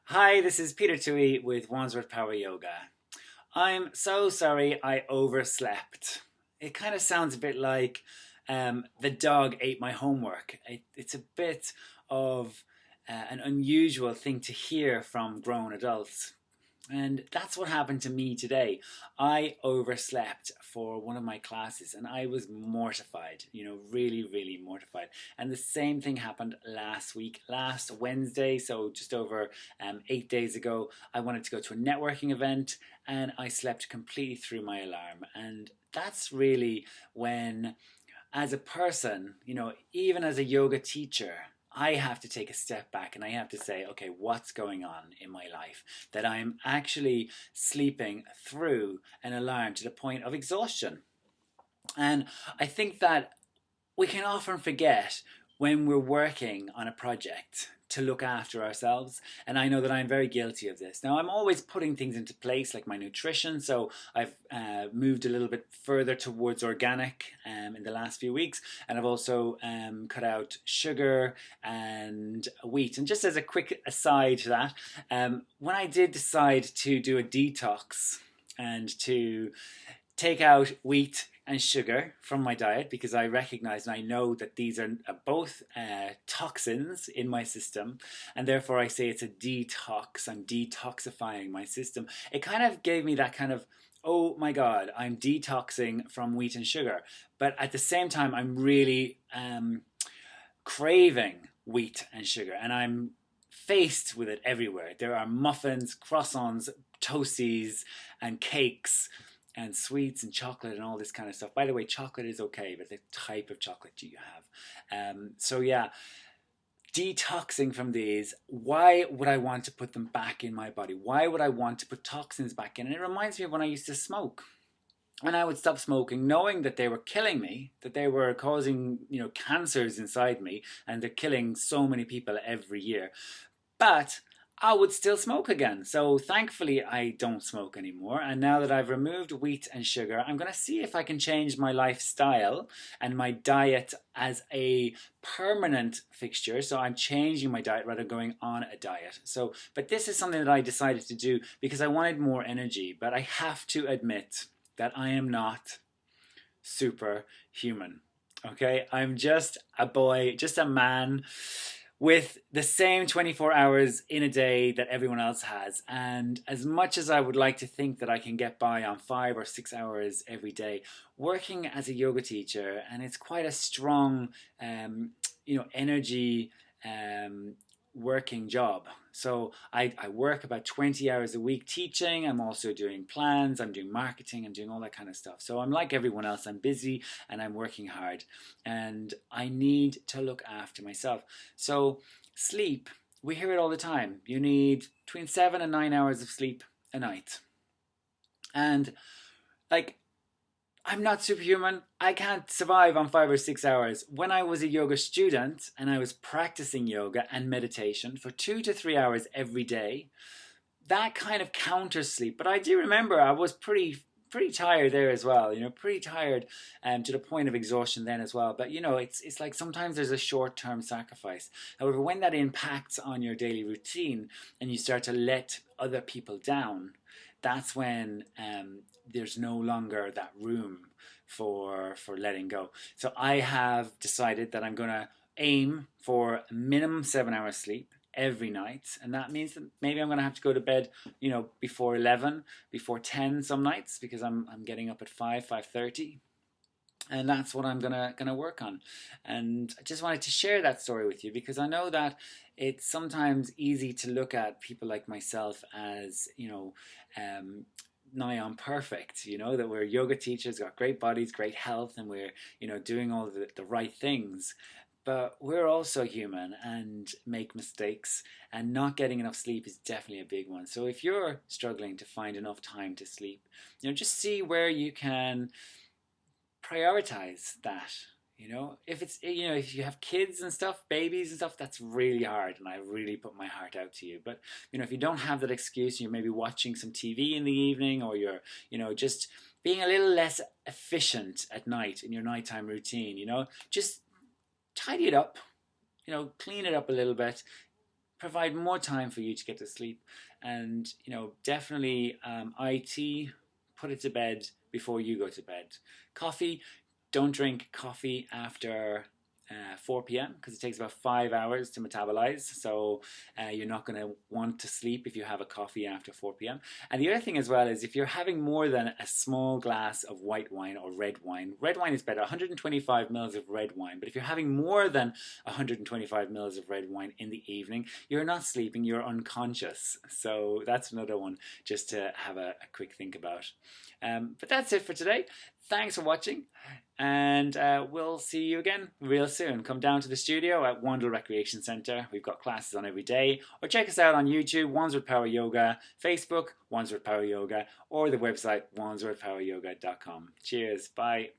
Hi, this is Peter Tui with Wandsworth Power Yoga. I'm so sorry I overslept. It kind of sounds a bit like the dog ate my homework. It's a bit of an unusual thing to hear from grown adults. And that's what happened to me today. I overslept for one of my classes and I was mortified, really, really mortified. And the same thing happened last week, last Wednesday, so just over 8 days ago. I wanted to go to a networking event and I slept completely through my alarm. And that's really when, as a person, even as a yoga teacher, I have to take a step back and I have to say, okay, what's going on in my life that I'm actually sleeping through an alarm to the point of exhaustion? And I think that we can often forget when we're working on a project to look after ourselves. And I know that I'm very guilty of this. Now, I'm always putting things into place like my nutrition. So I've moved a little bit further towards organic in the last few weeks. And I've also cut out sugar and wheat. And just as a quick aside to that, when I did decide to do a detox and to take out wheat and sugar from my diet because I recognize and I know that these are both toxins in my system, and therefore I say it's a detox. I'm detoxifying my system. It kind of gave me that kind of, oh my God, I'm detoxing from wheat and sugar. But at the same time, I'm really craving wheat and sugar, and I'm faced with it everywhere. There are muffins, croissants, toasties, and cakes and sweets and chocolate and all this kind of stuff. By the way, chocolate is okay, but the type of chocolate do you have? So yeah, detoxing from these. Why would I want to put them back in my body? Why would I want to put toxins back in? And it reminds me of when I used to smoke. And I would stop smoking, knowing that they were killing me, that they were causing, cancers inside me, and they're killing so many people every year. But I would still smoke again. So thankfully, I don't smoke anymore. And now that I've removed wheat and sugar, I'm going to see if I can change my lifestyle and my diet as a permanent fixture. So I'm changing my diet rather than going on a diet. So, but this is something that I decided to do because I wanted more energy. But I have to admit that I am not superhuman. Okay, I'm just a boy, just a man with the same 24 hours in a day that everyone else has. And as much as I would like to think that I can get by on 5 or 6 hours every day, working as a yoga teacher, and it's quite a strong, energy working job. So I work about 20 hours a week teaching. I'm also doing plans, I'm doing marketing, I'm doing all that kind of stuff. So I'm like everyone else, I'm busy and I'm working hard. And I need to look after myself. So sleep, we hear it all the time. You need between 7 and 9 hours of sleep a night. And like, I'm not superhuman. I can't survive on 5 or 6 hours. When I was a yoga student and I was practicing yoga and meditation for 2 to 3 hours every day, that kind of counters sleep. But I do remember I was pretty tired there as well. Pretty tired, to the point of exhaustion then as well. But it's like sometimes there's a short-term sacrifice. However, when that impacts on your daily routine and you start to let other people down, that's when there's no longer that room for letting go. So I have decided that I'm going to aim for a minimum 7 hours sleep every night, and that means that maybe I'm going to have to go to bed before 11, before 10 some nights, because I'm getting up at 5:30, and that's what I'm gonna work on. And I just wanted to share that story with you because I know that it's sometimes easy to look at people like myself as um, nigh on perfect. That we're yoga teachers, got great bodies, great health, and we're doing all the right things. But we're also human and make mistakes, and not getting enough sleep is definitely a big one. So if you're struggling to find enough time to sleep, just see where you can prioritize that. If it's if you have kids and stuff, babies and stuff, that's really hard, and I really put my heart out to you. But if you don't have that excuse, you're maybe watching some TV in the evening, or you're just being a little less efficient at night in your nighttime routine, just tidy it up, clean it up a little bit, provide more time for you to get to sleep. And definitely IT, put it to bed before you go to bed. Coffee, don't drink coffee after 4 p.m. because it takes about 5 hours to metabolize. So you're not going to want to sleep if you have a coffee after 4 p.m. And the other thing as well is if you're having more than a small glass of white wine or red wine is better, 125 mils of red wine. But if you're having more than 125 mils of red wine in the evening, you're not sleeping, you're unconscious. So that's another one just to have a quick think about. But that's it for today. Thanks for watching, and we'll see you again real soon. Come down to the studio at Wandle Recreation Centre. We've got classes on every day. Or check us out on YouTube, Wandsworth Power Yoga, Facebook, Wandsworth Power Yoga, or the website wandsworthpoweryoga.com. Cheers. Bye.